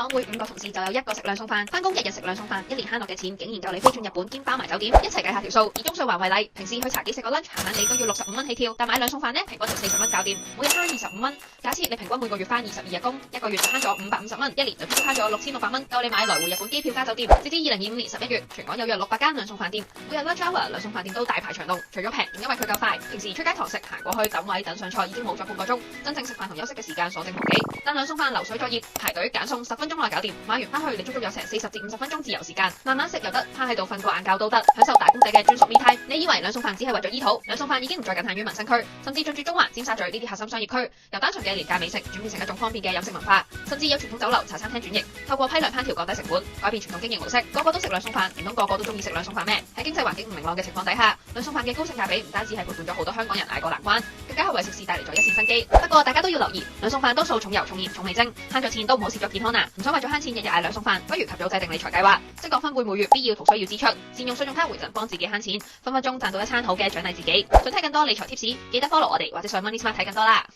港每5個同事就有1個食兩餸飯，返工日日食兩餸飯，一年慳落嘅錢竟然夠你飛轉日本兼包埋酒店。一齊計下條數，以中穗環為例，平時去茶記食個 lunch，閒閒地都要65蚊起跳，但買兩餸飯呢，平均就40蚊搞掂，每日慳25蚊。假設你平均每個月返22日工，一個月就慳咗550蚊，一年就足足慳咗6600蚊，夠你買來回日本機票加酒店。截至2025年11月，全港有約600間兩餸飯店，每日 lunch hour 兩餸飯店都大排長龍，除咗平，仲因為佢夠快。平時出街堂食行過去等位等上菜已經冇咗半個鐘，真正食飯同休息嘅時間所剩無幾。但兩餸飯流水作業，排隊揀餸10分鐘內搞掂，買完翻去你足足有成40至50分鐘自由時間，慢慢食又得，趴喺度瞓個晏覺都得，享受打工仔嘅專屬 me time。你以為兩餸飯只係為咗醫肚？兩餸飯已經唔再僅限於民生區，甚至進駐中環、尖沙咀呢啲核心商業區，由單純嘅廉價美食轉變成一種方便嘅飲食文化，甚至有傳統酒樓、茶餐廳轉型，透過批量烹調降低成本，改變傳統經營模式。個個都食兩餸飯，唔通個個都中意食兩餸飯咩？喺經濟環境唔明朗嘅情況底下，兩餸飯嘅高性價比唔單止係陪伴咗好多香港人捱過難關，更加係為食肆帶嚟咗一線生機。不過大家都要留意，兩餸飯多數重油、重鹽、重味精，慳咗錢都唔好蝕咗健康啊！唔想為咗慳錢日日嗌兩餸飯，不如及早制定理財計劃，即講分配每月必要同需要支出，善用信用卡回贈幫自己慳錢，分分鐘賺到一餐好嘅獎勵自己。想睇更多理財貼士，記得 follow 我哋或者上 Money Smart 睇更多啦。